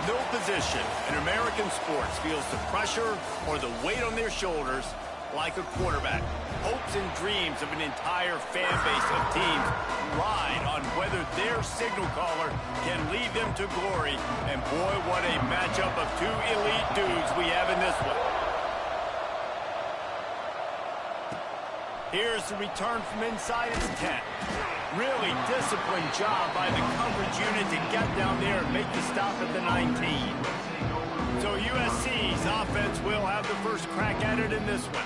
No position in American sports feels the pressure or the weight on their shoulders like a quarterback. Hopes and dreams of an entire fan base of teams ride on whether their signal caller can lead them to glory. And boy, what a matchup of two elite dudes we have in this one. Here's the return from inside his 10. Really disciplined job by the coverage unit to get down there and make the stop at the 19. So USC's offense will have the first crack at it in this one.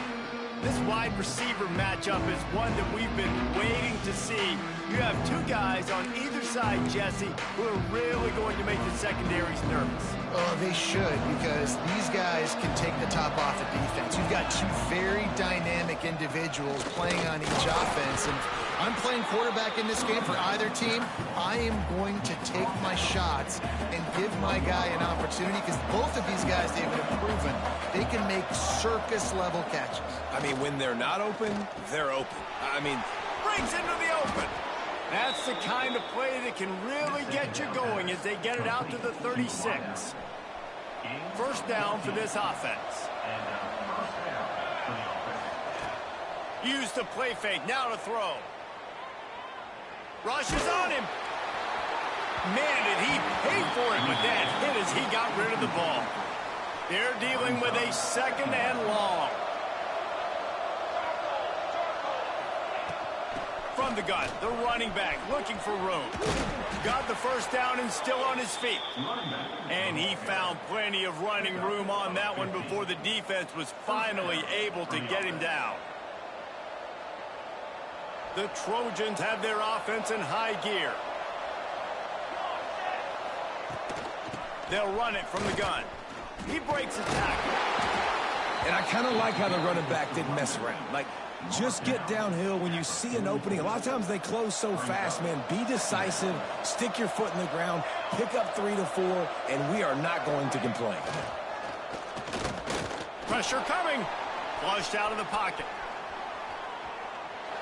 This wide receiver matchup is one that we've been waiting to see. You have two guys on either side, Jesse, who are really going to make the secondaries nervous. Oh, they should, because these guys can take the top off the defense. You've got two very dynamic individuals playing on each offense, and I'm playing quarterback in this game for either team. I am going to take my shots and give my guy an opportunity, because both of these guys, David, have proven they can make circus-level catches. I mean, when they're not open, they're open. I mean, brings into the open. That's the kind of play that can really get you going as they get it out to the 36. First down for this offense. Use the play fake, now to throw. Rushes on him. Man, did he pay for it with that hit as he got rid of the ball. They're dealing with a second and long. From the gun, the running back looking for room. Got the first down and still on his feet. And he found plenty of running room on that one before the defense was finally able to get him down. The Trojans have their offense in high gear. They'll run it from the gun. He breaks the tackle. and I kind of like how the running back didn't mess around. Like, just get downhill when you see an opening. A lot of times they close so fast, man. Be decisive, stick your foot in the ground, pick up 3 to 4, and we are not going to complain. Pressure coming. Flushed out of the pocket.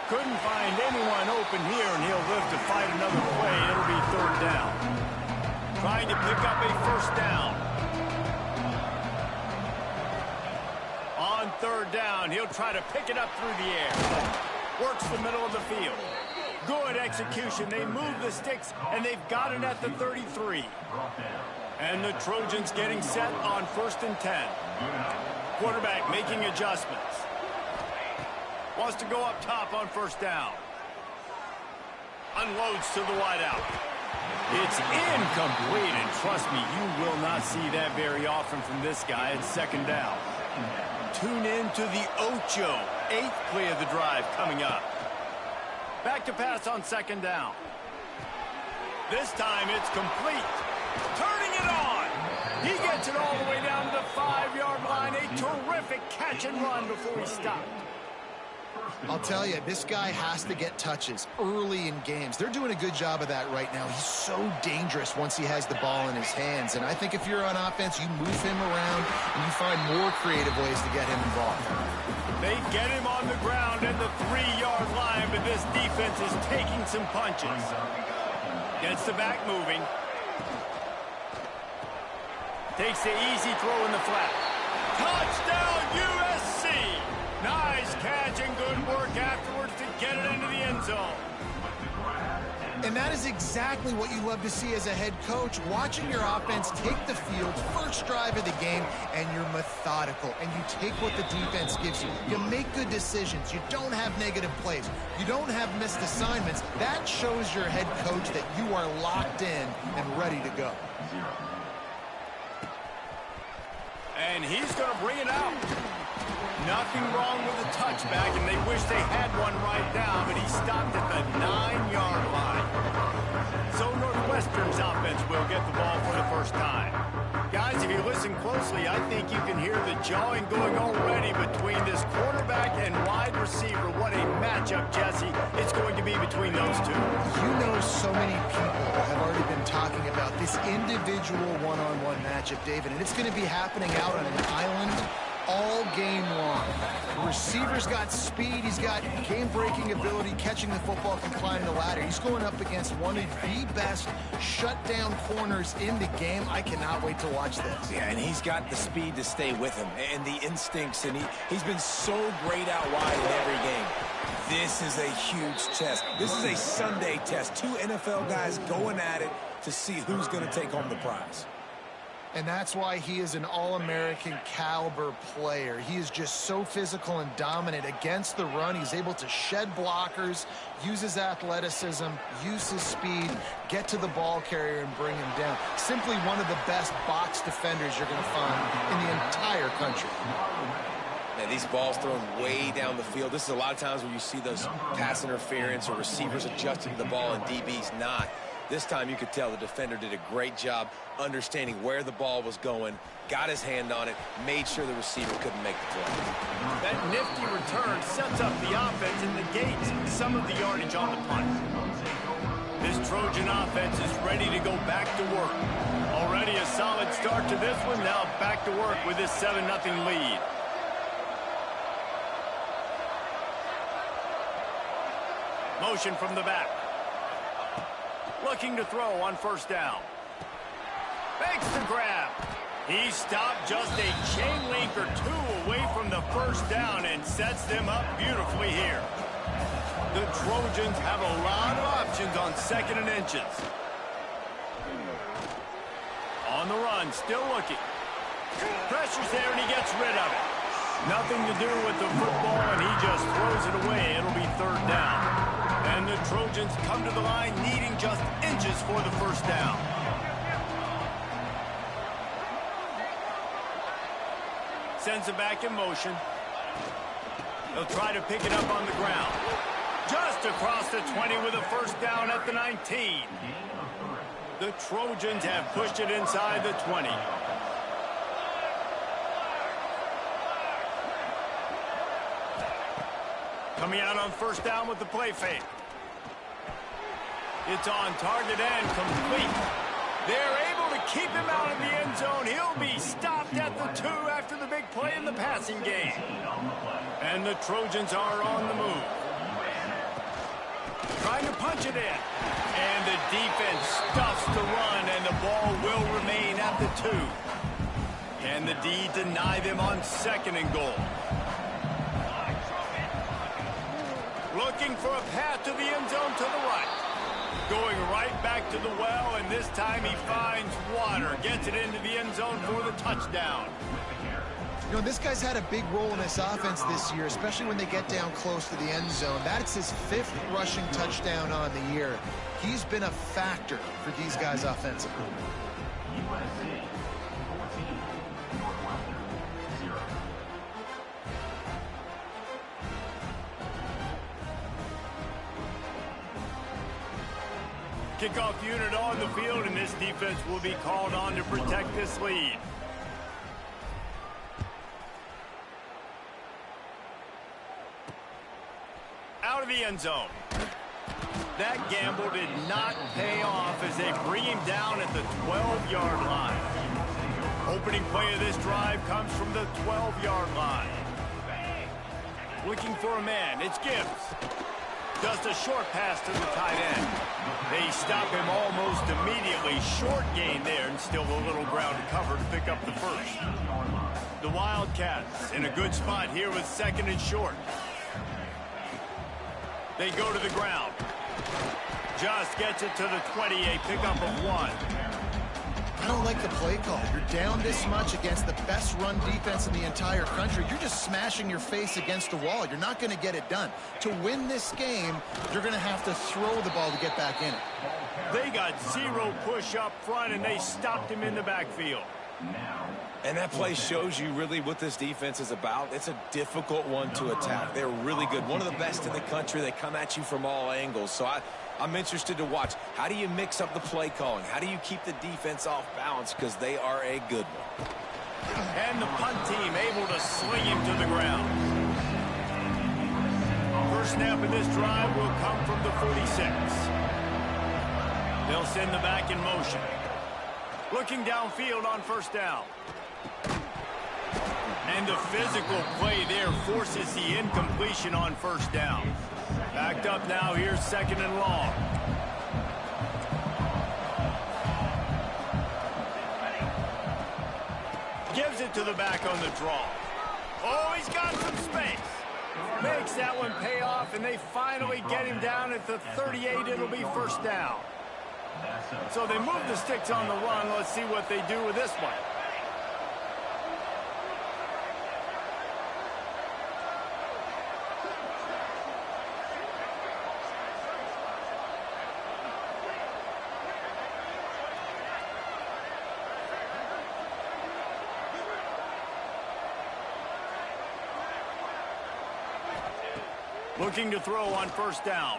Couldn't find anyone open here, and he'll live to fight another play. It'll be 3rd down. Trying to pick up a 1st down. On 3rd down, he'll try to pick it up through the air. Works the middle of the field. Good execution. They move the sticks, and they've got it at the 33. And the Trojans getting set on 1st and 10. Quarterback making adjustments. Wants to go up top on 1st down. Unloads to the wideout. It's incomplete, and trust me, you will not see that very often from this guy at 2nd down. Tune in to the Ocho. 8th play of the drive coming up. Back to pass on 2nd down. This time it's complete. Turning it on. He gets it all the way down to the 5-yard line. A terrific catch and run before he stopped. I'll tell you, this guy has to get touches early in games. They're doing a good job of that right now. He's so dangerous once he has the ball in his hands. And I think if you're on offense, you move him around and you find more creative ways to get him involved. They get him on the ground at the 3-yard line, but this defense is taking some punches. Gets the back moving. Takes the easy throw in the flat. Touchdown, USC! Nice catch and good work afterwards to get it into the end zone. And that is exactly what you love to see as a head coach, watching your offense take the field, first drive of the game, and you're methodical, and you take what the defense gives you. You make good decisions. You don't have negative plays. You don't have missed assignments. That shows your head coach that you are locked in and ready to go. And he's going to bring it out. Nothing wrong with the touchback, and they wish they had one right now, but he stopped at the 9-yard line. So Northwestern's offense will get the ball for the first time. Guys, if you listen closely, I think you can hear the jawing going already between this quarterback and wide receiver. What a matchup, Jesse, it's going to be between those two. You know, so many people have already been talking about this individual one-on-one matchup, David, and it's going to be happening out on an island all game long. The receiver's got speed. He's got game-breaking ability, catching the football, can climb the ladder. He's going up against one of the best shutdown corners in the game. I cannot wait to watch this. Yeah, and he's got the speed to stay with him and the instincts, and he's been so great out wide in every game. This is a huge test. This is a Sunday test. Two NFL guys going at it to see who's going to take home the prize. And that's why he is an all-American caliber player. He is just so physical and dominant against the run. He's able to shed blockers, use his athleticism, use his speed, get to the ball carrier and bring him down. Simply one of the best box defenders you're going to find in the entire country. Man, these balls thrown way down the field. This is a lot of times where you see those pass interference or receivers adjusting to the ball and DBs not. This time you could tell the defender did a great job understanding where the ball was going, got his hand on it, made sure the receiver couldn't make the play. That nifty return sets up the offense and negates some of the yardage on the punt. This Trojan offense is ready to go back to work. Already a solid start to this one. Now back to work with this 7-0 lead. Motion from the back. Looking to throw on first down. Makes the grab. He stopped just a chain link or two away from the first down and sets them up beautifully here. The Trojans have a lot of options on 2nd and inches. On the run, still looking. Pressure's there and he gets rid of it. Nothing to do with the football and he just throws it away. It'll be 3rd down. And the Trojans come to the line needing just inches for the first down. Sends it back in motion. They'll try to pick it up on the ground. Just across the 20 with a first down at the 19. The Trojans have pushed it inside the 20. Coming out on first down with the play fake. It's on target and complete. They're able to keep him out of the end zone. He'll be stopped at the 2 after the big play in the passing game. And the Trojans are on the move. Trying to punch it in. And the defense stuffs the run, and the ball will remain at the 2. Can the D deny them on 2nd and goal? Looking for a path to the end zone to the right. Going right back to the well, and this time he finds water. Gets it into the end zone for the touchdown. You know, this guy's had a big role in this offense this year, especially when they get down close to the end zone. That's his 5th rushing touchdown on the year. He's been a factor for these guys offensively. Kickoff unit on the field, and this defense will be called on to protect this lead. Out of the end zone. That gamble did not pay off as they bring him down at the 12-yard line. Opening play of this drive comes from the 12-yard line. Looking for a man. It's Gibbs. Just a short pass to the tight end. They stop him almost immediately. Short gain there, and still a little ground to cover to pick up the first. The Wildcats in a good spot here with 2nd and short. They go to the ground. Just gets it to the 20, a pickup of 1. I don't like the play call. You're down this much against the best run defense in the entire country. You're just smashing your face against the wall. You're not going to get it done. To win this game, you're going to have to throw the ball to get back in it. They got 0 push up front, and they stopped him in the backfield. And that play shows you really what this defense is about. It's a difficult one to attack. They're really good. One of the best in the country. They come at you from all angles. So I'm interested to watch. How do you mix up the play calling? How do you keep the defense off balance? Because they are a good one. And the punt team able to sling him to the ground. First snap of this drive will come from the 46. They'll send the back in motion. Looking downfield on first down. And the physical play there forces the incompletion on first down. Backed up now, here's 2nd and long. Gives it to the back on the draw. Oh, he's got some space. Makes that one pay off, and they finally get him down at the 38. It'll be first down. So they move the sticks on the run. Let's see what they do with this one. Looking to throw on first down.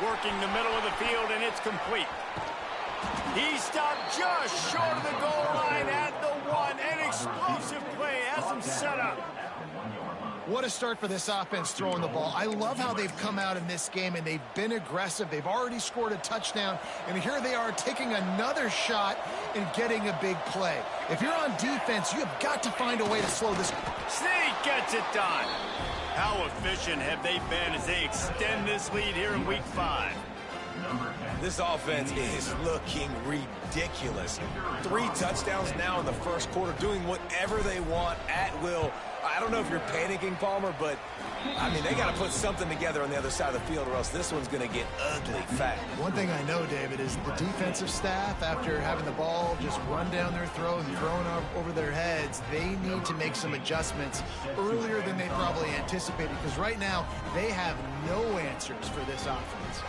Working the middle of the field, and it's complete. He stopped just short of the goal line at the 1. An explosive play has him set up. What a start for this offense throwing the ball. I love how they've come out in this game, and they've been aggressive. They've already scored a touchdown, and here they are taking another shot and getting a big play. If you're on defense, you have got to find a way to slow this. Sneak gets it done. How efficient have they been as they extend this lead here in Week 5? This offense is looking ridiculous. 3 touchdowns now in the first quarter, doing whatever they want at will. I don't know if you're panicking, Palmer, but, I mean, they got to put something together on the other side of the field or else this one's going to get ugly fast. One thing I know, David, is the defensive staff, after having the ball just run down their throat and thrown over their heads, they need to make some adjustments earlier than they probably anticipated, because right now they have no answers for this offense.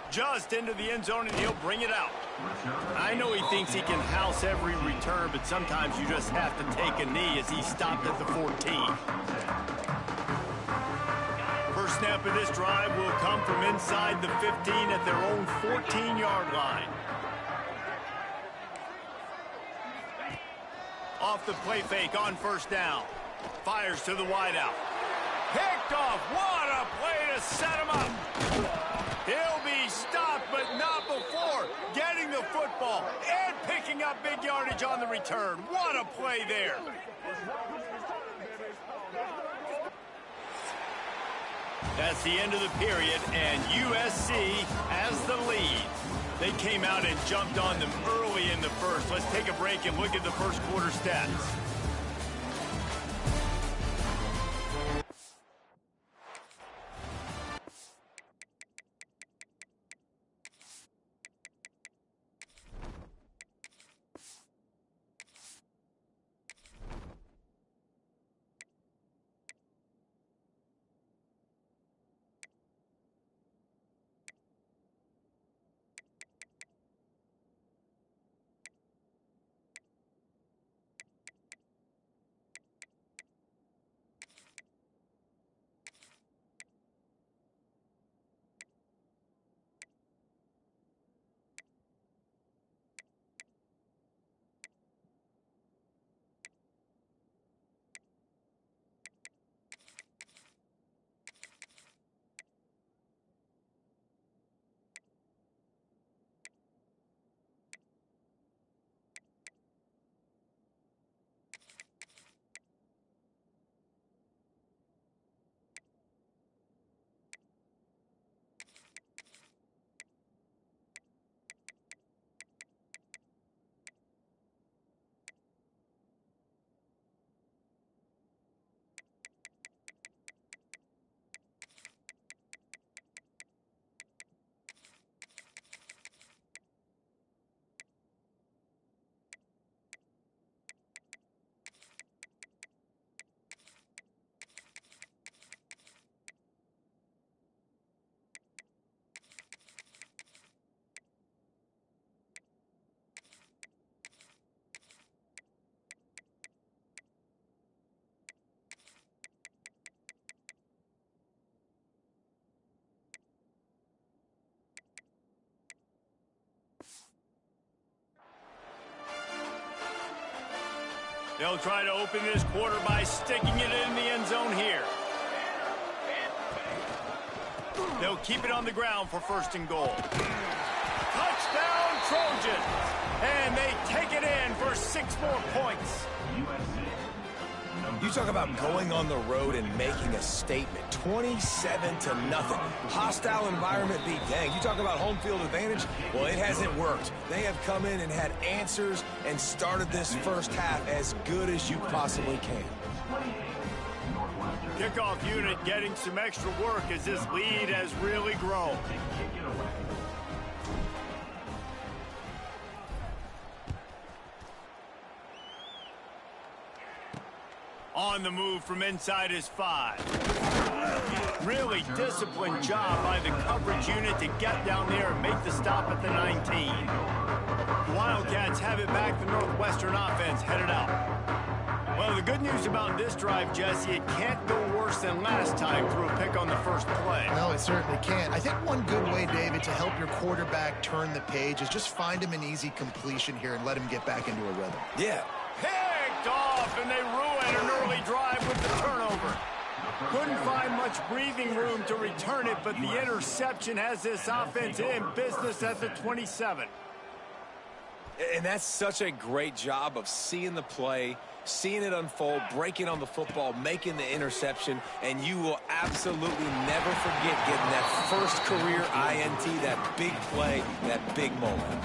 Just into the end zone, and he'll bring it out. I know he thinks he can house every return, but sometimes you just have to take a knee as he stopped at the 14. First snap of this drive will come from inside the 15 at their own 14-yard line. Off the play fake on first down. Fires to the wideout. Picked off. What a play to set him up. He'll be stopped, but not before getting the football and picking up big yardage on the return. What a play there. That's the end of the period, and USC has the lead. They came out and jumped on them early in the first. Let's take a break and look at the first quarter stats. They'll try to open this quarter by sticking it in the end zone here. They'll keep it on the ground for 1st and goal. Touchdown, Trojans! And they take it in for 6 more points. You talk about going on the road and making a statement. 27-0. Hostile environment be dang. You talk about home field advantage. Well, it hasn't worked. They have come in and had answers and started this first half as good as you possibly can. Kickoff unit getting some extra work as this lead has really grown. On the move from inside his 5. Really disciplined job by the coverage unit to get down there and make the stop at the 19. The Wildcats have it back. The Northwestern offense headed out. Well, the good news about this drive, Jesse, it can't go worse than last time through a pick on the first play. No, it certainly can't. I think one good way, David, to help your quarterback turn the page is just find him an easy completion here and let him get back into a rhythm. Yeah. Picked off, and they ruin an early drive with the turnover. Couldn't find much breathing room to return it, but the interception has this offense in business at the 27. And that's such a great job of seeing the play, seeing it unfold, breaking on the football, making the interception, and you will absolutely never forget getting that first career INT, that big play, that big moment.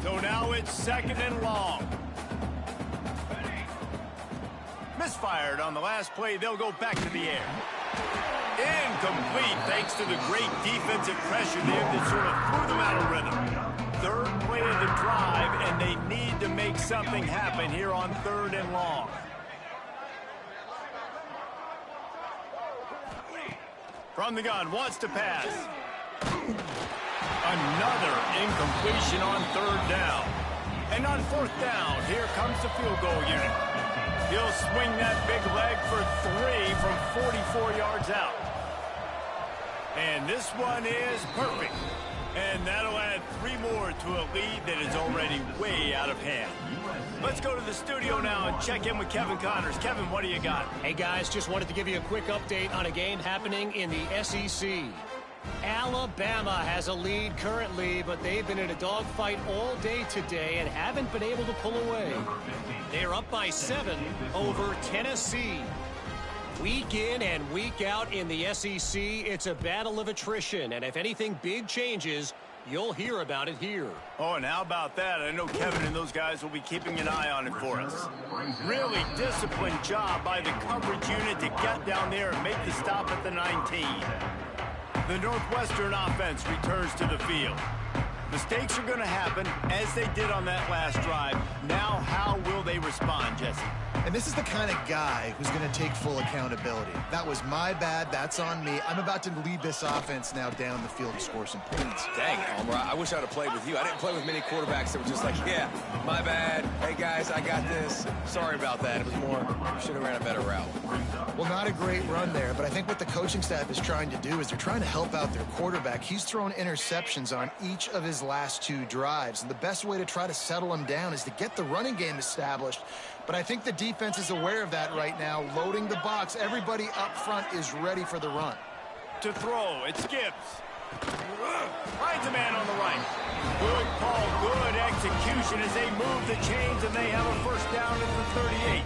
So now it's 2nd and long. Misfired on the last play. They'll go back to the air. Incomplete thanks to the great defensive pressure there that sort of threw them out of rhythm. 3rd play of the drive, and they need to make something happen here on 3rd and long. From the gun, wants to pass. Another incompletion on 3rd down. And on 4th down, here comes the field goal unit. He'll swing that big leg for 3 from 44 yards out. And this one is perfect. And that'll add 3 more to a lead that is already way out of hand. Let's go to the studio now and check in with Kevin Connors. Kevin, what do you got? Hey, guys, just wanted to give you a quick update on a game happening in the SEC. Alabama has a lead currently, but they've been in a dogfight all day today and haven't been able to pull away. They're up by 7 over Tennessee. Week in and week out in the SEC, it's a battle of attrition, and if anything big changes, you'll hear about it here. Oh, and how about that? I know Kevin and those guys will be keeping an eye on it for us. Really disciplined job by the coverage unit to get down there and make the stop at the 19. The Northwestern offense returns to the field. Mistakes are going to happen, as they did on that last drive. Now, how will they respond, Jesse? And this is the kind of guy who's going to take full accountability. That was my bad. That's on me. I'm about to lead this offense now down the field to score some points. Dang, Homer, I wish I'd have played with you. I didn't play with many quarterbacks that were just like, yeah, my bad. Hey, guys, I got this. Sorry about that. It was more, should have ran a better route. Well, not a great run there, but I think what the coaching staff is trying to do is they're trying to help out their quarterback. He's thrown interceptions on each of his last 2 drives, and the best way to try to settle him down is to get the running game established. But I think the defense is aware of that right now, loading the box. Everybody up front is ready for the run. To throw, it's Gibbs. Finds a man on the right. Good call, good execution as they move the chains, and they have a 1st down at the 38.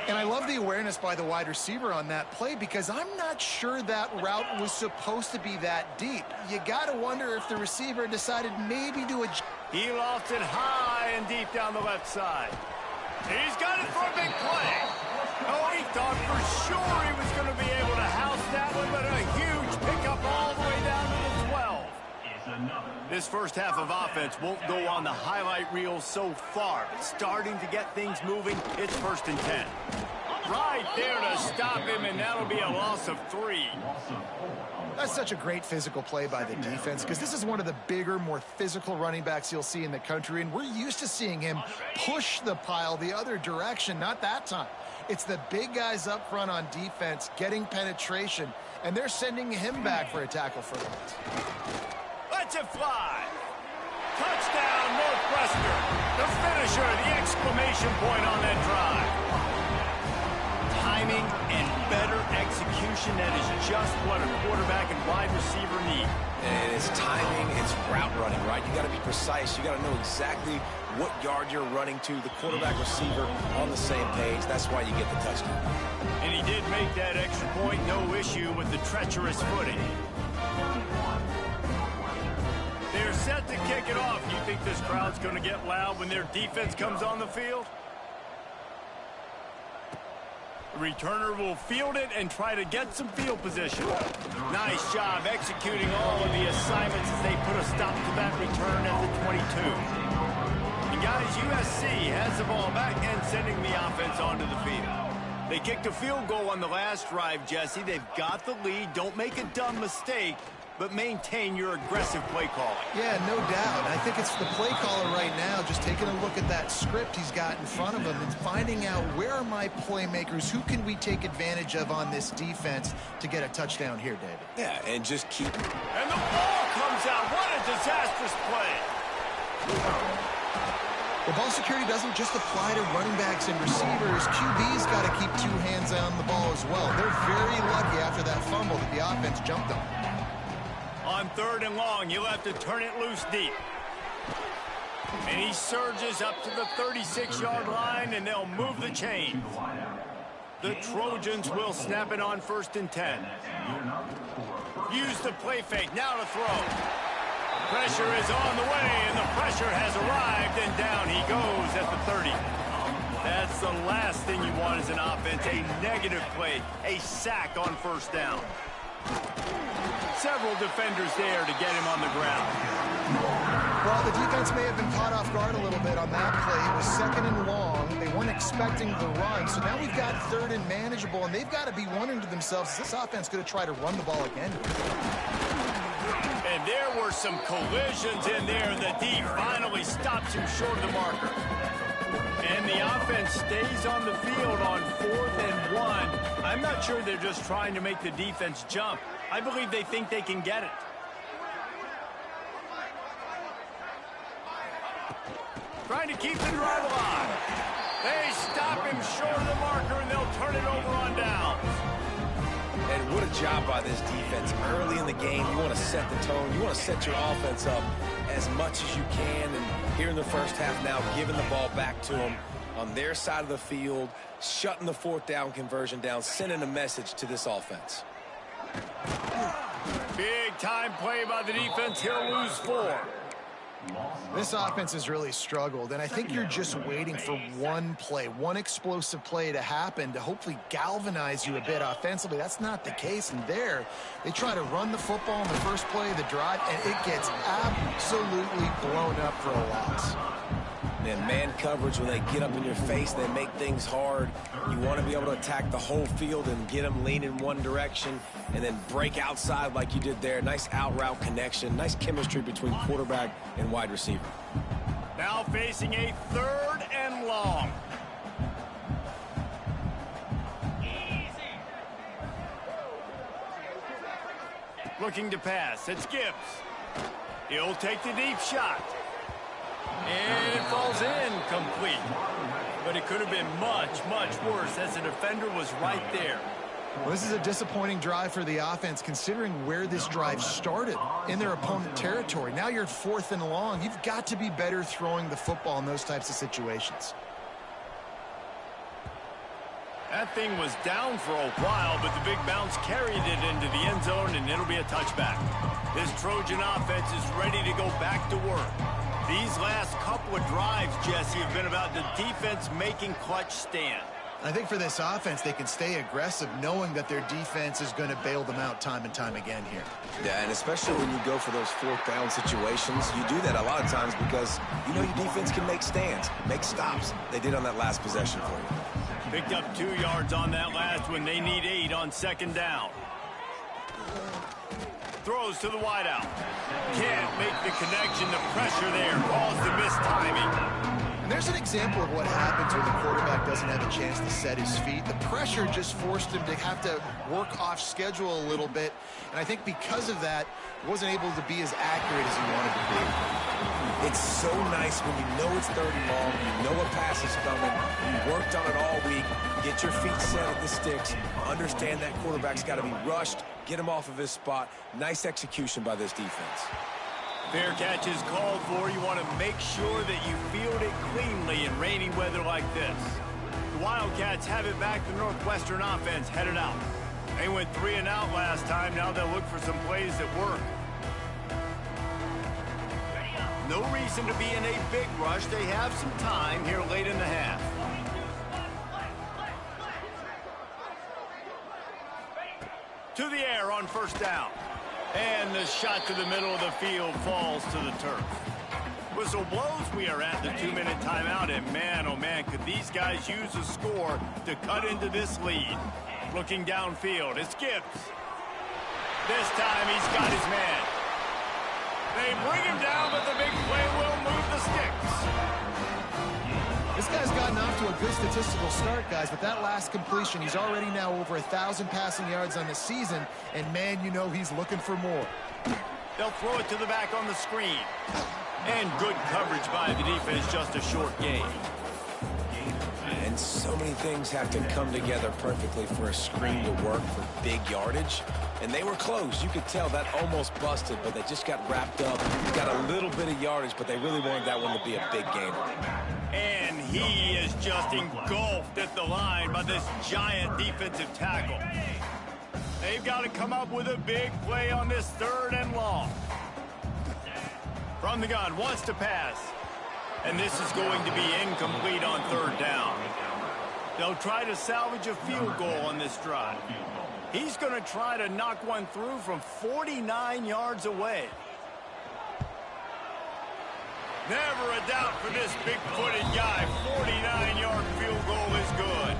And I love the awareness by the wide receiver on that play because I'm not sure that route was supposed to be that deep. You got to wonder if the receiver decided maybe to adjust. He lofts it high and deep down the left side. He's got it for a big play. Oh, he thought for sure he was going to be able to house that one, but a huge pickup all the way down to the 12. This first half of offense won't go on the highlight reel so far, but starting to get things moving, it's 1st and 10. Right there to stop him, and that'll be a loss of 3. That's such a great physical play by the defense because this is one of the bigger, more physical running backs you'll see in the country, and we're used to seeing him push the pile the other direction, not that time. It's the big guys up front on defense getting penetration, and they're sending him back for a tackle for loss. Lets it fly. Touchdown, Northwestern. The finisher, the exclamation point on that drive. Timing and better execution execution that is just what a quarterback and wide receiver need. And it's timing, it's route running, right? You got to be precise. You got to know exactly what yard you're running to. The quarterback receiver on the same page. That's why you get the touchdown. And he did make that extra point, no issue with the treacherous footing. They're set to kick it off. You think this crowd's going to get loud when their defense comes on the field? The returner will field it and try to get some field position. Nice job executing all of the assignments as they put a stop to that return at the 22. And guys, USC has the ball back and sending the offense onto the field. They kicked a field goal on the last drive, Jesse. They've got the lead. Don't make a dumb mistake, but maintain your aggressive play calling. Yeah, no doubt. I think it's the play caller right now just taking a look at that script he's got in front of him and finding out where are my playmakers, who can we take advantage of on this defense to get a touchdown here, David. Yeah, and just keep... And the ball comes out. What a disastrous play. The ball security doesn't just apply to running backs and receivers. QB's got to keep two hands on the ball as well. They're very lucky after that fumble that the offense jumped them. On 3rd and long, you'll have to turn it loose deep. And he surges up to the 36-yard line, and they'll move the chains. The Trojans will snap it on 1st and 10. Use the play fake. Now to throw. Pressure is on the way, and the pressure has arrived, and down he goes at the 30. That's the last thing you want as an offense, a negative play, a sack on 1st down. Several defenders there to get him on the ground. Well, the defense may have been caught off guard a little bit on that play. It was 2nd and long. They weren't expecting the run, so now we've got 3rd and manageable, and they've got to be wondering to themselves, is this offense going to try to run the ball again? And there were some collisions in there. The D finally stops him short of the marker. And the offense stays on the field on 4th and 1. I'm not sure they're just trying to make the defense jump. I believe they think they can get it. Trying to keep the drive alive. They stop him short of the marker, and they'll turn it over on downs. And what a job by this defense. Early in the game, you want to set the tone. You want to set your offense up as much as you can. And here in the first half now, giving the ball back to them on their side of the field, shutting the 4th down conversion down, sending a message to this offense. Big time play by the defense. He'll lose 4. This offense has really struggled, and I think you're just waiting for one play, one explosive play to happen to hopefully galvanize you a bit offensively. That's not the case, and there they try to run the football in the first play of the drive, and it gets absolutely blown up for a loss. And man coverage, when they get up in your face, they make things hard. You want to be able to attack the whole field and get them lean in one direction and then break outside like you did there. Nice out-route connection, nice chemistry between quarterback and wide receiver. Now facing a 3rd and long. Looking to pass. It's Gibbs. He'll take the deep shot. And it falls in complete. But it could have been much, much worse as the defender was right there. Well, this is a disappointing drive for the offense considering where this drive started in their opponent territory. Now you're 4th and long. You've got to be better throwing the football in those types of situations. That thing was down for a while, but the big bounce carried it into the end zone, and it'll be a touchback. This Trojan offense is ready to go back to work. These last couple of drives, Jesse, have been about the defense making clutch stand. I think for this offense, they can stay aggressive knowing that their defense is going to bail them out time and time again here. Yeah, and especially when you go for those 4th down situations, you do that a lot of times because you know your defense can make stands, make stops. They did on that last possession for you. Picked up 2 yards on that last one. They need 8 on 2nd down. Throws to the wideout. Can't make the connection. The pressure there caused the missed timing. And there's an example of what happens when the quarterback doesn't have a chance to set his feet. The pressure just forced him to have to work off schedule a little bit. And I think because of that, he wasn't able to be as accurate as he wanted to be. It's so nice when you know it's 3rd and long, you know a pass is coming, you worked on it all week, get your feet set at the sticks, understand that quarterback's got to be rushed, get him off of his spot. Nice execution by this defense. Fair catch is called for. You want to make sure that you field it cleanly in rainy weather like this. The Wildcats have it back. The Northwestern offense headed out. They went 3 and out last time. Now they'll look for some plays that work. No reason to be in a big rush. They have some time here late in the half. To the air on 1st down. And the shot to the middle of the field falls to the turf. Whistle blows. We are at the 2-minute timeout. And man, oh man, could these guys use a score to cut into this lead. Looking downfield, it's Gibbs. This time he's got his man. They bring him down, but the big play will move the sticks. This guy's gotten off to a good statistical start, guys, but that last completion, he's already now over 1,000 passing yards on the season, and man, you know he's looking for more. They'll throw it to the back on the screen. And good coverage by the defense, just a short gain. And so many things have to come together perfectly for a screen to work for big yardage. And they were close. You could tell that almost busted, but they just got wrapped up. Got a little bit of yardage, but they really wanted that one to be a big gainer. And he is just engulfed at the line by this giant defensive tackle. They've got to come up with a big play on this 3rd and long. From the gun, wants to pass. And this is going to be incomplete on 3rd down. They'll try to salvage a field goal on this drive. He's going to try to knock one through from 49 yards away. Never a doubt for this big-footed guy. 49-yard field goal is good.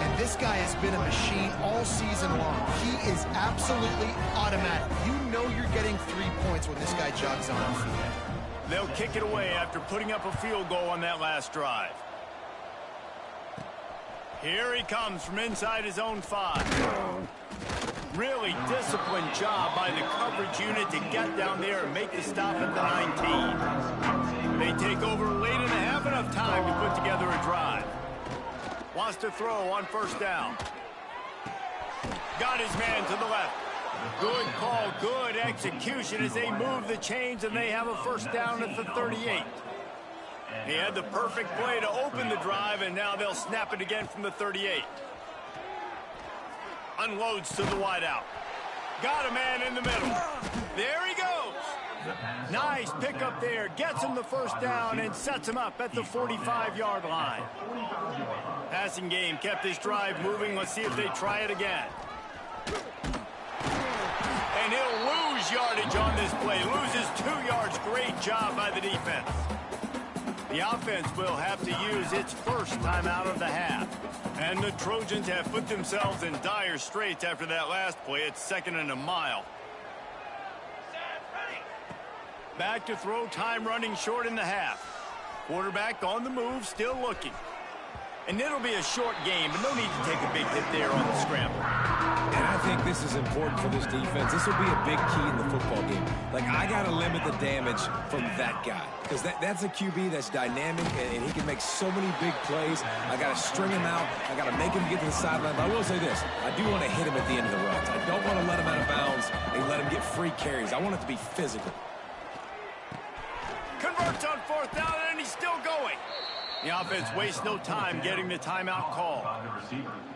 And this guy has been a machine all season long. He is absolutely automatic. You know you're getting 3 points when this guy jogs on the field. They'll kick it away after putting up a field goal on that last drive. Here he comes from inside his own 5. Really disciplined job by the coverage unit to get down there and make the stop at the 19. They take over late in the half, enough time to put together a drive. Wants to throw on 1st down. Got his man to the left. Good call, good execution as they move the chains, and they have a 1st down at the 38. He had the perfect play to open the drive, and now they'll snap it again from the 38. Unloads to the wideout. Got a man in the middle. There he goes. Nice pickup there. Gets him the 1st down and sets him up at the 45-yard line. Passing game kept this drive moving. Let's see if they try it again. And he'll lose yardage on this play. Loses 2 yards. Great job by the defense. The offense will have to use its 1st timeout of the half. And the Trojans have put themselves in dire straits after that last play. It's 2nd and a mile. Back to throw, time running short in the half. Quarterback on the move, still looking. And it'll be a short game, but no need to take a big hit there on the scramble. And I think this is important for this defense. This will be a big key in the football game. Like, I got to limit the damage from that guy. Because that's a QB that's dynamic, and he can make so many big plays. I got to string him out. I got to make him get to the sideline. But I will say this. I do want to hit him at the end of the runs. I don't want to let him out of bounds and let him get free carries. I want it to be physical. Converts on 4th down, and he's still going. The offense wastes no time getting the timeout call.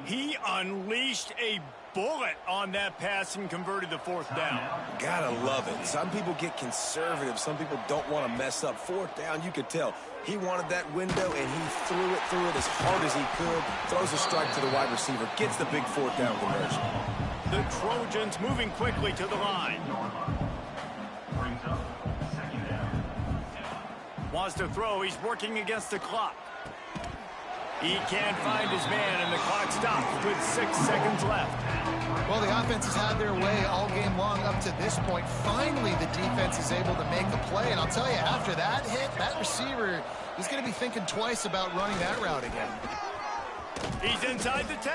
He unleashed a bullet on that pass and converted the 4th down. Gotta love it. Some people get conservative. Some people don't want to mess up. 4th down, you could tell. He wanted that window, and he threw it as hard as he could. Throws a strike to the wide receiver. Gets the big 4th down conversion. The Trojans moving quickly to the line. Wants to throw. He's working against the clock. He can't find his man, and the clock stops with 6 seconds left. Well, the offense has had their way all game long up to this point. Finally, the defense is able to make a play. And I'll tell you, after that hit, that receiver is going to be thinking twice about running that route again. He's inside the 10.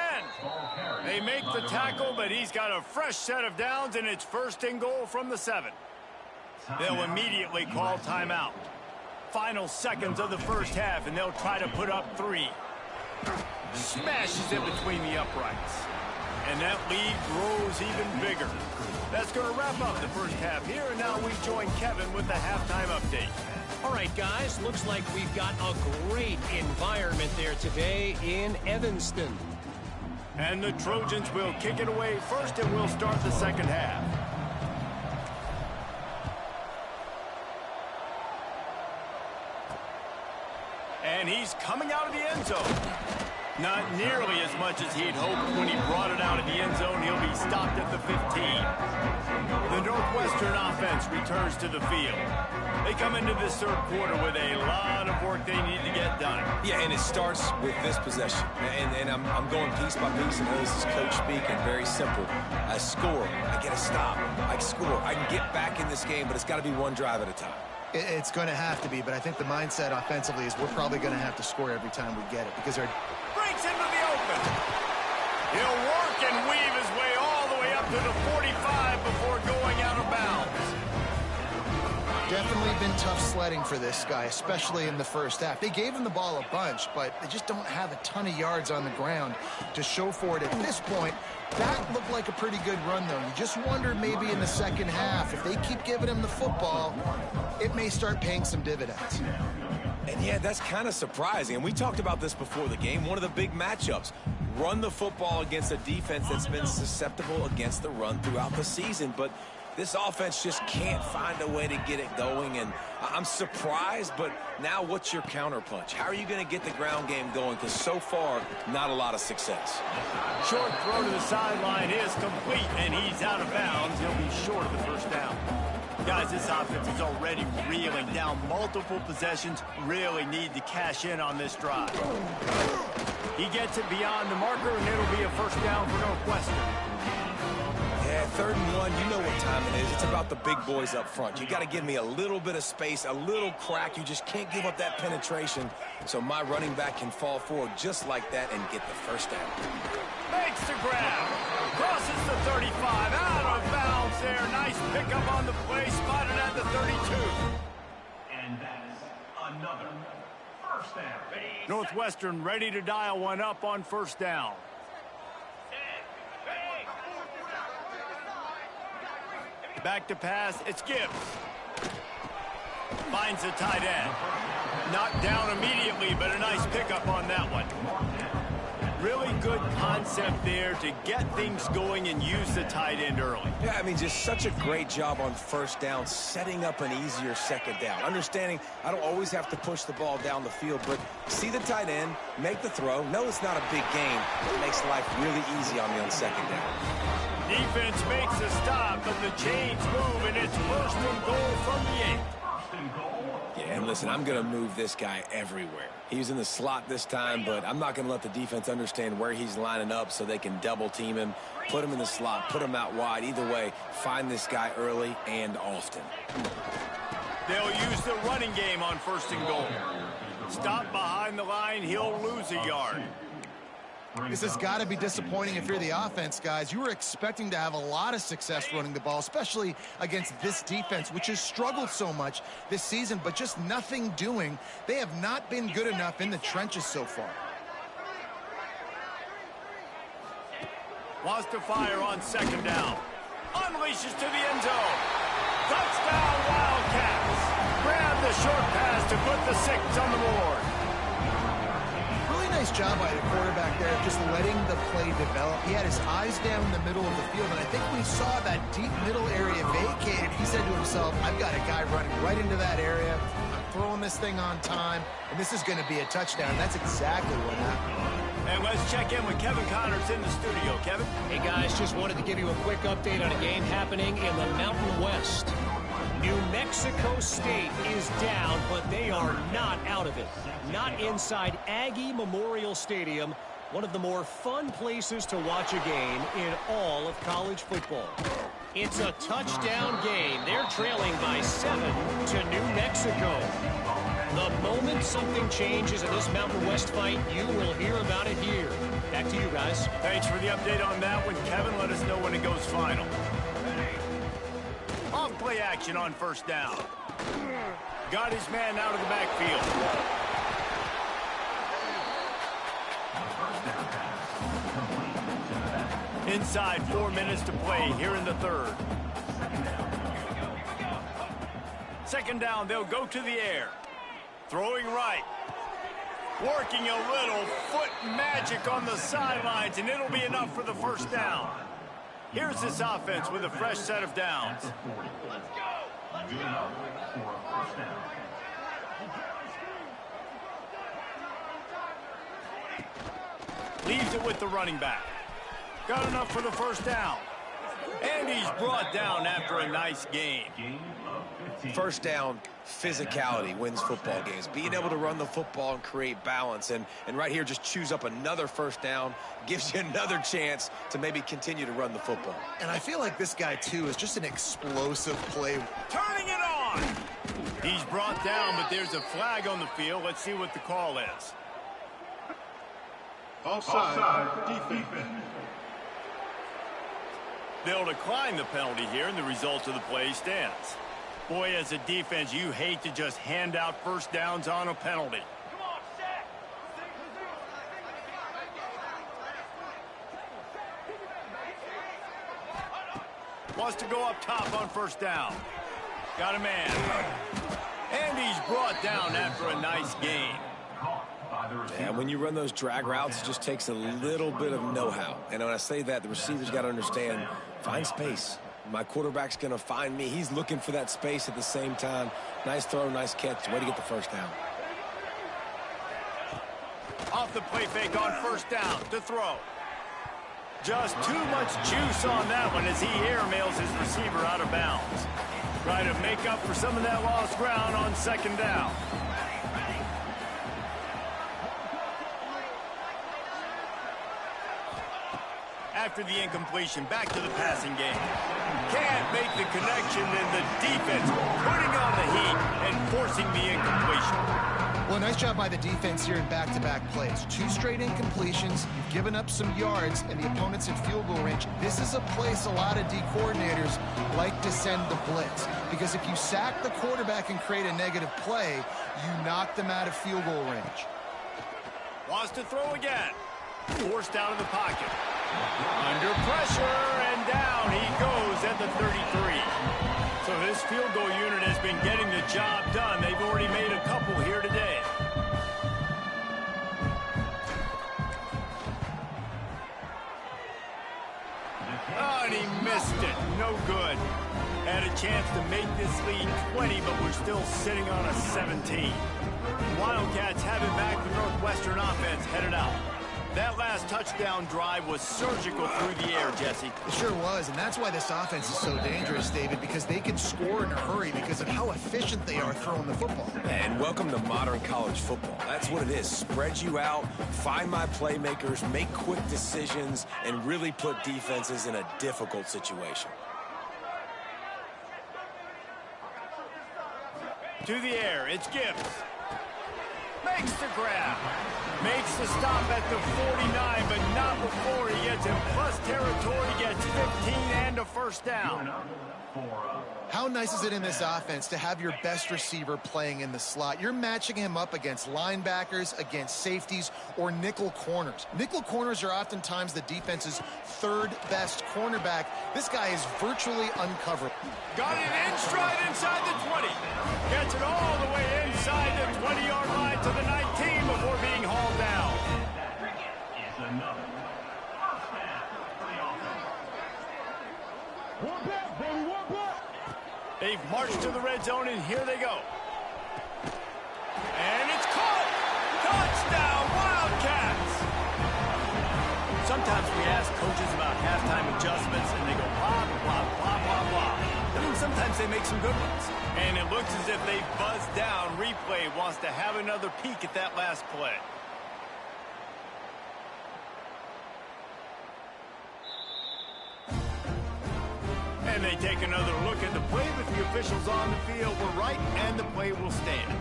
They make the tackle, but he's got a fresh set of downs, and it's 1st and goal from the 7. They'll immediately call timeout. Final seconds of the first half, and they'll try to put up 3. Smashes it between the uprights. And that lead grows even bigger. That's going to wrap up the first half here, and now we join Kevin with the halftime update. All right, guys, looks like we've got a great environment there today in Evanston. And the Trojans will kick it away first, and we'll start the second half. And he's coming out of the end zone. Not nearly as much as he'd hoped when he brought it out of the end zone. He'll be stopped at the 15. The Northwestern offense returns to the field. They come into this third quarter with a lot of work they need to get done. Yeah, and it starts with this possession. And I'm going piece by piece, and this is coach speaking. Very simple. I score. I get a stop. I score. I can get back in this game, but it's got to be one drive at a time. It's going to have to be, but I think the mindset offensively is we're probably going to have to score every time we get it because they're... Breaks into the open. He'll work and weave his way all the way up to the 45 before going out of bounds. Definitely been tough sledding for this guy, especially in the first half. They gave him the ball a bunch, but they just don't have a ton of yards on the ground to show for it at this point. That looked like a pretty good run, though. You just wonder maybe in the second half, if they keep giving him the football, it may start paying some dividends. And yeah, that's kind of surprising. And we talked about this before the game. One of the big matchups. Run the football against a defense that's been susceptible against the run throughout the season. But this offense just can't find a way to get it going. And I'm surprised, but now what's your counterpunch? How are you going to get the ground game going? Because so far, not a lot of success. Short throw to the sideline is complete, and he's out of bounds. He'll be short of the first down. Guys, this offense is already reeling down multiple possessions. Really need to cash in on this drive. He gets it beyond the marker, and it'll be a first down for Northwestern. Yeah, 3rd and 1, you know what time it is. It's about the big boys up front. You got to give me a little bit of space, a little crack. You just can't give up that penetration so my running back can fall forward just like that and get the first down. Makes the grab. Crosses the 35. Out of bounds there. Nice pickup on the play. Spotted at the 32. And that is another first down. Northwestern ready to dial one up on first down. Back to pass. It's Gibbs. Finds the tight end. Knocked down immediately, but a nice pickup on that one. Really good concept there to get things going and use the tight end early. Yeah, I mean, just such a great job on first down, setting up an easier second down. Understanding I don't always have to push the ball down the field, but see the tight end, make the throw. No, it's not a big game, but it makes life really easy on me on second down. Defense makes a stop, but the chains move, and it's 1st and goal from the 8. Yeah, and listen, I'm going to move this guy everywhere. He's in the slot this time, but I'm not going to let the defense understand where he's lining up so they can double team him, put him in the slot, put him out wide. Either way, find this guy early and often. They'll use the running game on 1st and goal. Stop behind the line, he'll lose a yard. This has got to be disappointing if you're the offense, guys. You were expecting to have a lot of success running the ball, especially against this defense, which has struggled so much this season, but just nothing doing. They have not been good enough in the trenches so far. Wants to fire on 2nd down. Unleashes to the end zone. Touchdown, Wildcats. Grab the short pass to put the 6 on the board. Nice job by the quarterback there, just letting the play develop. He had his eyes down the middle of the field, and I think we saw that deep middle area vacated. He said to himself, I've got a guy running right into that area. I'm throwing this thing on time, and this is going to be a touchdown. That's exactly what happened. And let's check in with Kevin Connors in the studio. Kevin? Hey, guys, just wanted to give you a quick update on a game happening in the Mountain West. New Mexico State is down, but they are not out of it. Not inside Aggie Memorial Stadium. One of the more fun places to watch a game in all of college football. It's a touchdown game. They're trailing by 7 to New Mexico. The moment something changes in this Mountain West fight, you will hear about it here. Back to you guys. Thanks for the update on that one, Kevin. Let us know when it goes final. Off play action on first down. Got his man out of the backfield. Inside 4 minutes to play here in the third. Second down, they'll go to the air. Throwing right. Working a little foot magic on the sidelines, and it'll be enough for the first down. Here's this offense with a fresh set of downs. Let's go. Good enough for a first down. Leaves it with the running back. Got enough for the first down. And he's brought down after a nice game. First down, physicality wins football games. Being able to run the football and create balance. And right here, just choose up another first down. Gives you another chance to maybe continue to run the football. And I feel like this guy, too, is just an explosive play. Turning it on. He's brought down, but there's a flag on the field. Let's see what the call is. Offside defense. They'll decline the penalty here, and the result of the play stands. Boy, as a defense, you hate to just hand out first downs on a penalty. Wants to go up top on first down. Got a man. And he's brought down after a nice game. And when you run those drag routes, it just takes a little bit of know-how. And when I say that, the receiver's got to understand, find space. My quarterback's going to find me. He's looking for that space at the same time. Nice throw, nice catch. Way to get the first down. Off the play fake on first down to throw. Just too much juice on that one as he airmails his receiver out of bounds. Try to make up for some of that lost ground on second down. After the incompletion, back to the passing game. Can't make the connection, and the defense putting on the heat and forcing the incompletion. Well, nice job by the defense here in back-to-back plays. 2 straight incompletions. You've given up some yards, and the opponent's in field goal range. This is a place a lot of D coordinators like to send the blitz, because if you sack the quarterback and create a negative play, you knock them out of field goal range. Wants to throw again. Forced out of the pocket. Under pressure, and down he goes at the 33. So this field goal unit has been getting the job done. They've already made a couple here today. Oh, and he missed it. No good. Had a chance to make this lead 20, but we're still sitting on a 17. Wildcats have it back. The Northwestern offense headed out. That last touchdown drive was surgical through the air, Jesse. It sure was, and that's why this offense is so dangerous, David, because they can score in a hurry because of how efficient they are throwing the football. And welcome to modern college football. That's what it is. Spread you out, find my playmakers, make quick decisions, and really put defenses in a difficult situation. To the air, it's Gibbs. Makes the grab. Makes the stop at the 49, but not before he gets in plus territory, gets 15 and a first down. How nice is it in this offense to have your best receiver playing in the slot? You're matching him up against linebackers, against safeties, or nickel corners. Nickel corners are oftentimes the defense's third best cornerback. This guy is virtually uncoverable. Got it in stride inside the 20. Gets it all the way inside the 20-yard line to the 19 before being hauled down. Is another first down for the offense. One back, baby, one back. They've marched to the red zone, and here they go. And it's caught! Touchdown, Wildcats! Sometimes we ask coaches about halftime adjustments, and they go blah, blah, blah, blah, blah. I mean, sometimes they make some good ones. And it looks as if they buzzed down. Replay wants to have another peek at that last play. And they take another look at the play, but the officials on the field were right, and the play will stand.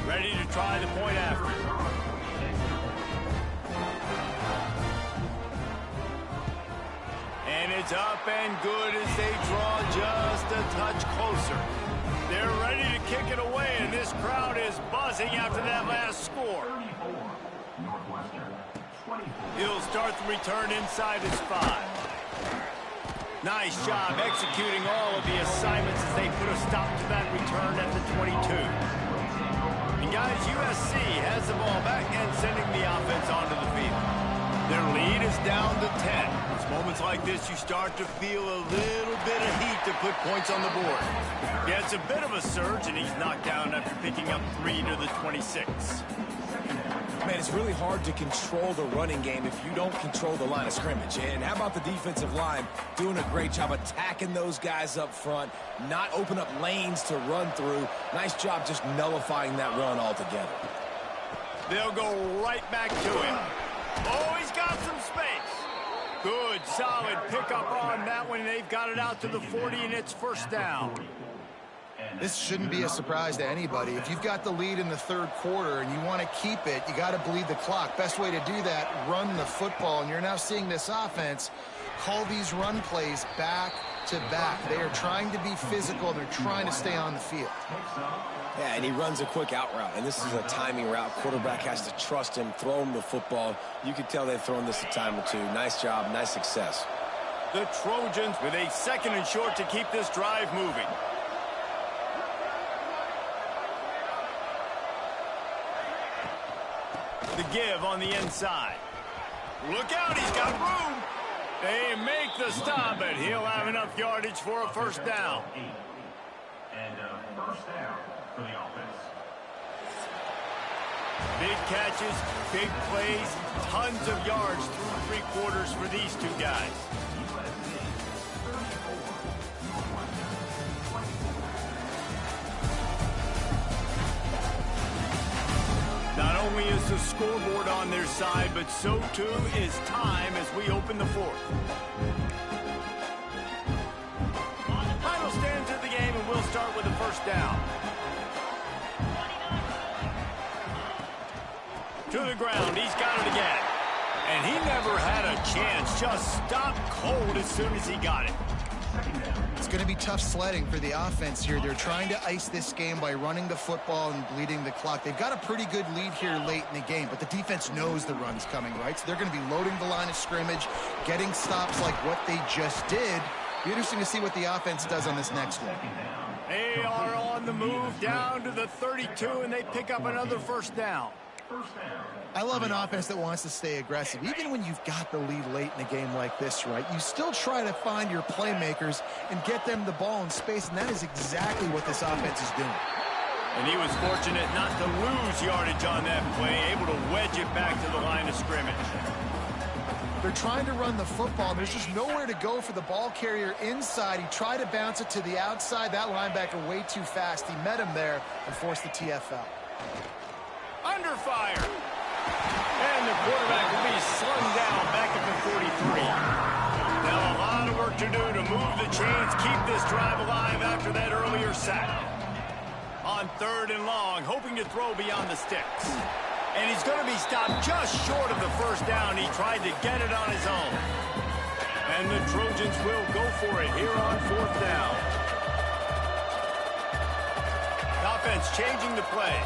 Ready to try the point after. And it's up and good as they draw just a touch closer. They're ready to kick it away, and this crowd is buzzing after that last score. Northwestern, 24. He'll start the return inside his 5. Nice job executing all of the assignments as they put a stop to that return at the 22. And guys, USC has the ball back and sending the offense onto the field. Their lead is down to 10. It's moments like this you start to feel a little bit of heat to put points on the board. Yeah, it's a bit of a surge, and he's knocked down after picking up 3 to the 26. Man, it's really hard to control the running game if you don't control the line of scrimmage. And how about the defensive line doing a great job attacking those guys up front, not open up lanes to run through. Nice job just nullifying that run altogether. They'll go right back to him. Oh, he's got some space. Good, solid pickup on that one. They've got it out to the 40, and it's first down. This shouldn't be a surprise to anybody. If you've got the lead in the third quarter and you want to keep it, you got to bleed the clock. Best way to do that, run the football. And you're now seeing this offense call these run plays back to back. They are trying to be physical. They're trying to stay on the field. Yeah, and he runs a quick out route, and this is a timing route. Quarterback has to trust him, throw him the football. You can tell they've thrown this a time or two. Nice job, nice success. The Trojans with a 2nd and short to keep this drive moving. The give on the inside. Look out, he's got room. They make the stop, but he'll have enough yardage for a first down. And first down for the offense. Big catches, big plays, tons of yards through 3 quarters for these two guys. Not only is the scoreboard on their side, but so too is time as we open the 4th. Final stands of the game, and we'll start with the first down. To the ground, he's got it again. And he never had a chance, just stopped cold as soon as he got it. It's going to be tough sledding for the offense here. They're trying to ice this game by running the football and bleeding the clock. They've got a pretty good lead here late in the game, but the defense knows the run's coming, right? So they're going to be loading the line of scrimmage, getting stops like what they just did. Be interesting to see what the offense does on this next one. They are on the move down to the 32, and they pick up another first down. I love an offense that wants to stay aggressive. Even when you've got the lead late in a game like this, right, you still try to find your playmakers and get them the ball in space, and that is exactly what this offense is doing. And he was fortunate not to lose yardage on that play, able to wedge it back to the line of scrimmage. They're trying to run the football, and there's just nowhere to go for the ball carrier inside. He tried to bounce it to the outside. That linebacker way too fast. He met him there and forced the TFL. Under fire. And the quarterback will be slung down back at the 43. Now a lot of work to do to move the chains, keep this drive alive after that earlier sack. On 3rd and long, hoping to throw beyond the sticks. And he's going to be stopped just short of the first down. He tried to get it on his own. And the Trojans will go for it here on 4th down. Offense changing the play.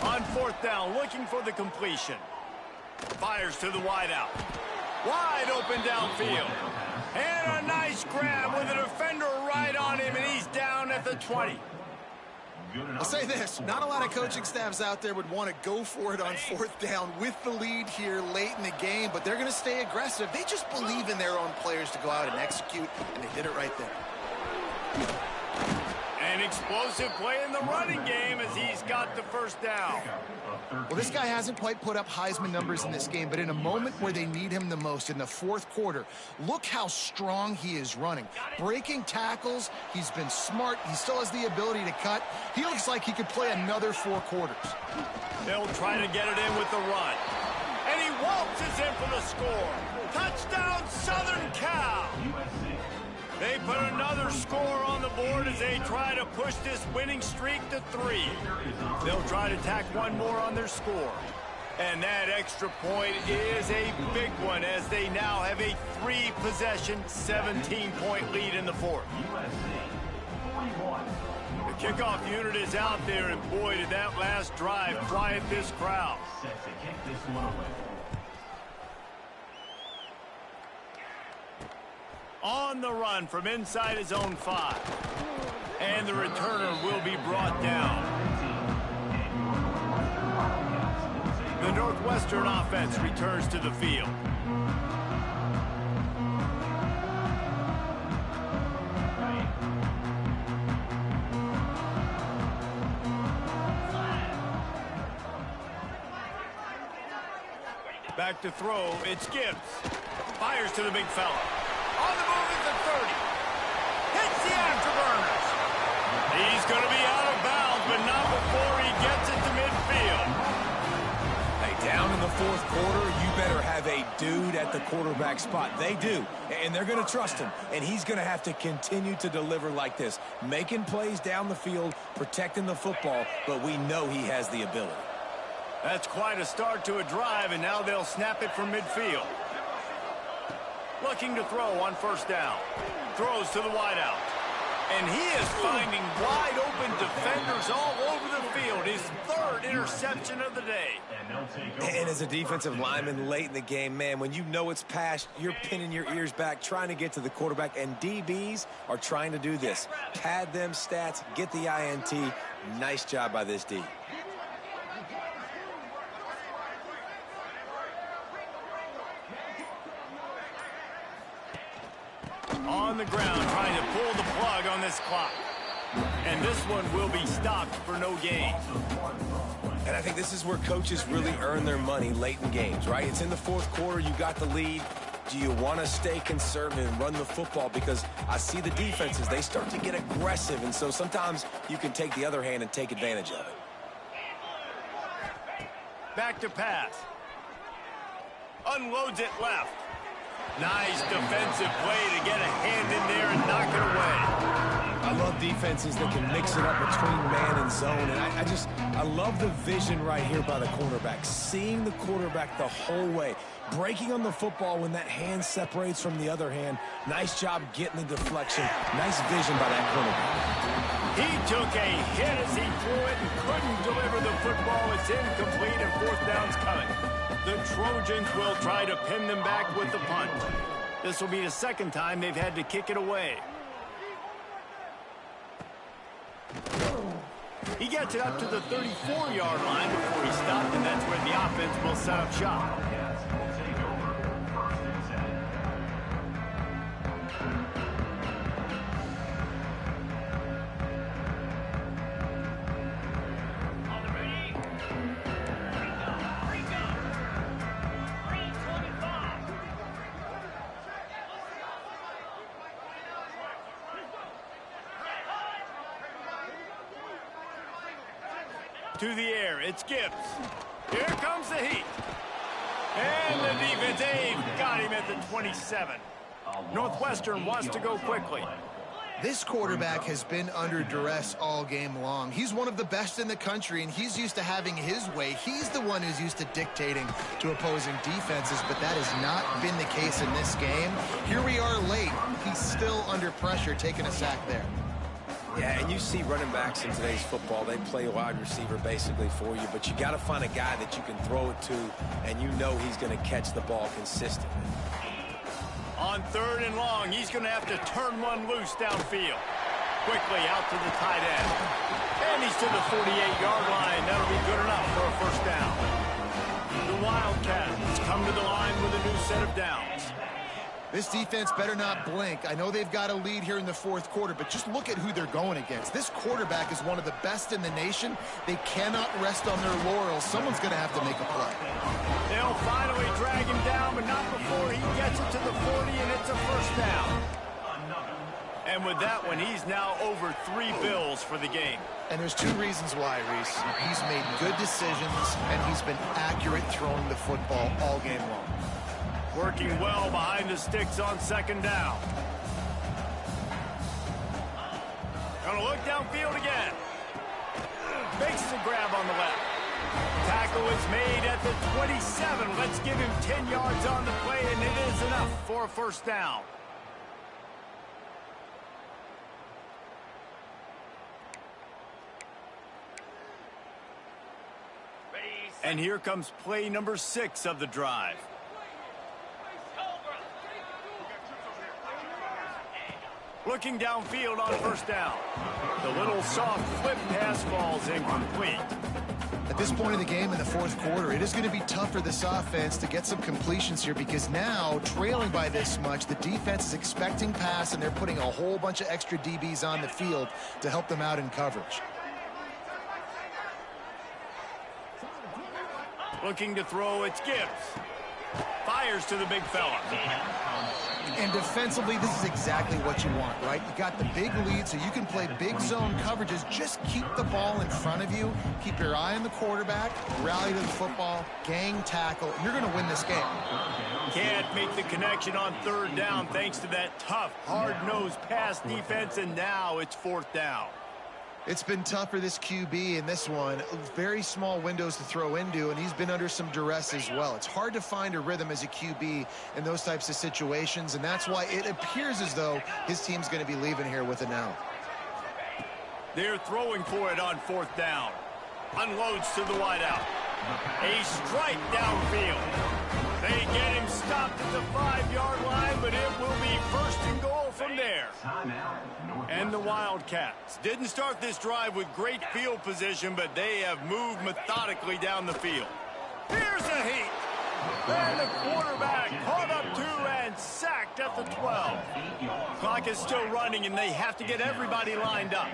On 4th down, looking for the completion. Fires to the wideout. Wide open downfield. And a nice grab with a defender right on him, and he's down at the 20. I'll say this, not a lot of coaching staffs out there would want to go for it on 4th down with the lead here late in the game, but they're going to stay aggressive. They just believe in their own players to go out and execute, and they did it right there. An explosive play in the running game as he's got the first down. Well, this guy hasn't quite put up Heisman numbers in this game, but in a moment where they need him the most, in the 4th quarter, look how strong he is running. Breaking tackles, he's been smart. He still has the ability to cut. He looks like he could play another 4 quarters. They'll try to get it in with the run. And he waltzes in for the score. Touchdown, Southern Cal. put another score on the board as they try to push this winning streak to 3. They'll try to tack one more on their score. And that extra point is a big one as they now have a 3-possession, 17-point lead in the fourth. The kickoff unit is out there, and boy, did that last drive quiet this crowd. Set to kick this one away. On the run from inside his own 5. And the returner will be brought down. The Northwestern offense returns to the field. Back to throw, it's Gibbs. Fires to the big fella. On the move is the 30. Hits the afterburners. He's going to be out of bounds, but not before he gets it to midfield. Hey, down in the fourth quarter, you better have a dude at the quarterback spot. They do, and they're going to trust him. And he's going to have to continue to deliver like this, making plays down the field, protecting the football, but we know he has the ability. That's quite a start to a drive, and now they'll snap it from midfield. Looking to throw on first down. Throws to the wideout. And he is finding wide open defenders all over the field. His 3rd interception of the day. And as a defensive lineman late in the game, man, when you know it's past, you're pinning your ears back, trying to get to the quarterback, and DBs are trying to do this. Pad them stats, get the INT. Nice job by this D. On the ground, trying to pull the plug on this clock. And this one will be stopped for no gain. And I think this is where coaches really earn their money late in games, right? It's in the fourth quarter, you got the lead. Do you want to stay conservative and run the football? Because I see the defenses, they start to get aggressive, and so sometimes you can take the other hand and take advantage of it. Back to pass. Unloads it left. Nice defensive play to get a hand in there and knock it away. I love defenses that can mix it up between man and zone, and I love the vision right here by the cornerback, seeing the quarterback the whole way, breaking on the football when that hand separates from the other hand. Nice job getting the deflection. Nice vision by that cornerback. He took a hit as he threw it and couldn't deliver the football. It's incomplete and fourth down's coming. The Trojans will try to pin them back with the punt. This will be the 2nd time they've had to kick it away. He gets it up to the 34-yard line before he stopped, and that's where the offense will set up shop. To the air, it's Gibbs. Here comes the heat. And the defense, they've got him at the 27. Northwestern wants to go quickly. This quarterback has been under duress all game long. He's one of the best in the country, and he's used to having his way. He's the one who's used to dictating to opposing defenses, but that has not been the case in this game. Here we are late. He's still under pressure, taking a sack there. Yeah, and you see running backs in today's football, they play wide receiver basically for you, but you got to find a guy that you can throw it to, and you know he's going to catch the ball consistently. On 3rd and long, he's going to have to turn one loose downfield. Quickly out to the tight end. And he's to the 48-yard line. That'll be good enough for a first down. The Wildcats come to the line with a new set of downs. This defense better not blink. I know they've got a lead here in the fourth quarter, but just look at who they're going against. This quarterback is one of the best in the nation. They cannot rest on their laurels. Someone's going to have to make a play. They'll finally drag him down, but not before he gets it to the 40, and it's a first down. And with that one, he's now over 3 bills for the game. And there's 2 reasons why, Reese. He's made good decisions, and he's been accurate throwing the football all game long. Working well behind the sticks on 2nd down. Gonna look downfield again. Makes the grab on the left. Tackle is made at the 27. Let's give him 10 yards on the play, and it is enough for a first down. And here comes play number 6 of the drive. Looking downfield on first down. The little soft flip pass falls incomplete. At this point in the game in the fourth quarter, it is going to be tough for this offense to get some completions here because now, trailing by this much, the defense is expecting pass, and they're putting a whole bunch of extra DBs on the field to help them out in coverage. Looking to throw, it's Gibbs. Fires to the big fella. And defensively, this is exactly what you want, right? You got the big lead, so you can play big zone coverages. Just keep the ball in front of you. Keep your eye on the quarterback. Rally to the football. Gang tackle. You're going to win this game. Can't make the connection on third down thanks to that tough, hard-nosed pass defense, and now it's fourth down. It's been tough for this QB in this one. Very small windows to throw into, and he's been under some duress as well. It's hard to find a rhythm as a QB in those types of situations, and that's why it appears as though his team's going to be leaving here with it now. They're throwing for it on fourth down. Unloads to the wideout. A strike downfield. They get him stopped at the 5-yard line, but it will be first and goal from there. And the Wildcats didn't start this drive with great field position, but they have moved methodically down the field. Here's a heat. And the quarterback caught up to and sacked at the 12. Clock is still running, and they have to get everybody lined up.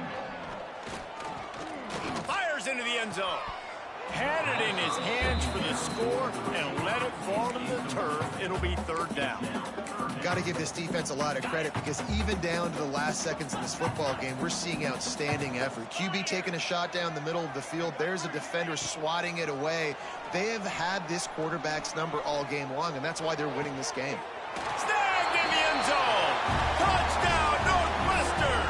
Fires into the end zone. Had it in his hands for the score and let it fall to the turf. It'll be third down. Got to give this defense a lot of credit because even down to the last seconds of this football game, we're seeing outstanding effort. QB taking a shot down the middle of the field. There's a defender swatting it away. They have had this quarterback's number all game long, and that's why they're winning this game. Snagged in the end zone. Touchdown, Northwestern.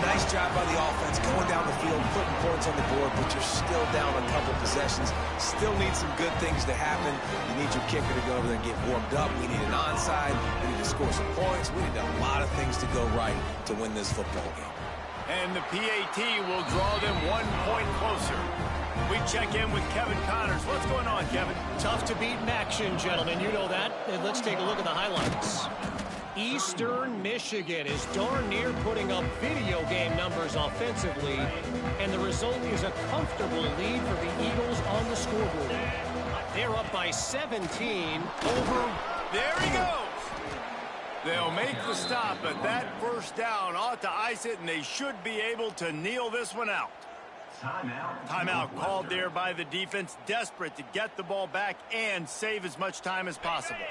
Nice job by the offense, going down the field, putting points on the board, but you're still down a couple possessions. Still need some good things to happen. You need your kicker to go over there and get warmed up. We need an onside. We need to score some points. We need a lot of things to go right to win this football game. And the PAT will draw them 1 point closer. We check in with Kevin Connors. What's going on, Kevin? Tough to beat action, gentlemen. You know that. And let's take a look at the highlights. Eastern Michigan is darn near putting up video game numbers offensively, and the result is a comfortable lead for the Eagles on the scoreboard. They're up by 17 over. There he goes. They'll make the stop, but that first down ought to ice it, and they should be able to kneel this one out. Timeout called there by the defense, desperate to get the ball back and save as much time as possible.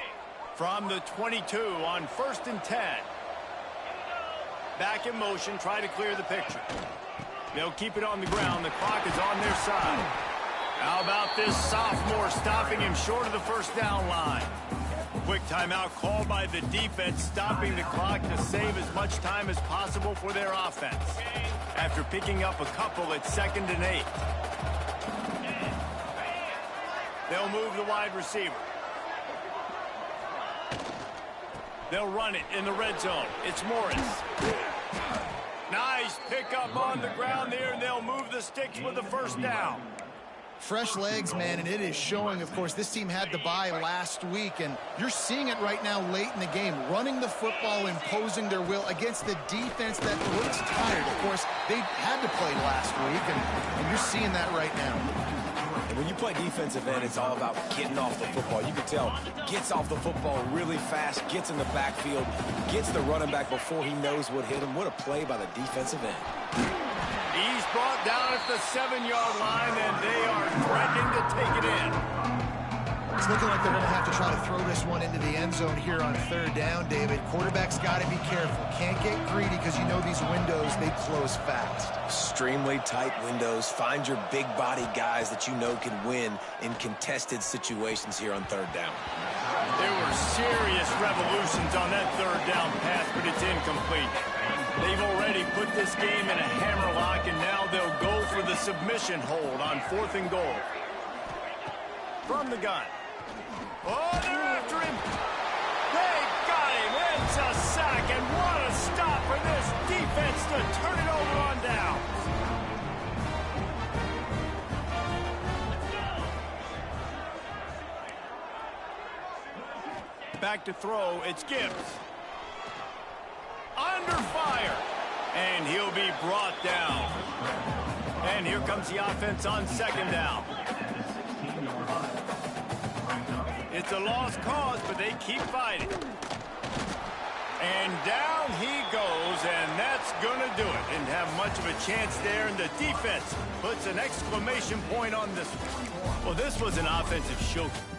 From the 22 on 1st and 10. Back in motion, try to clear the picture. They'll keep it on the ground. The clock is on their side. How about this sophomore stopping him short of the first down line? Quick timeout called by the defense, stopping the clock to save as much time as possible for their offense. After picking up a couple at 2nd and 8. They'll move the wide receiver. They'll run it in the red zone. It's Morris. Nice pickup on the ground there, and they'll move the sticks with the first down. Fresh legs, man, and it is showing. Of course, this team had the bye last week, and you're seeing it right now late in the game. Running the football, imposing their will against the defense that looks tired. Of course, they had to play last week, and you're seeing that right now. And when you play defensive end, it's all about getting off the football. You can tell, gets off the football really fast, gets in the backfield, gets the running back before he knows what hit him. What a play by the defensive end. He's brought down at the 7-yard line, and they are threatening to take it in. It's looking like they're going to have to try to throw this one into the end zone here on 3rd down, David. Quarterback's got to be careful. Can't get greedy because you know these windows, they close fast. Extremely tight windows. Find your big body guys that you know can win in contested situations here on 3rd down. There were serious revolutions on that 3rd down pass, but it's incomplete. They've already put this game in a hammerlock, and now they'll go for the submission hold on 4th and goal. From the gun. Oh, they're after him. They got him. It's a sack, and what a stop for this defense to turn it over on down. Back to throw. It's Gibbs. Under fire. And he'll be brought down. And here comes the offense on 2nd down. It's a lost cause, but they keep fighting. And down he goes, and that's going to do it. Didn't have much of a chance there, and the defense puts an exclamation point on this one. Well, this was an offensive showcase.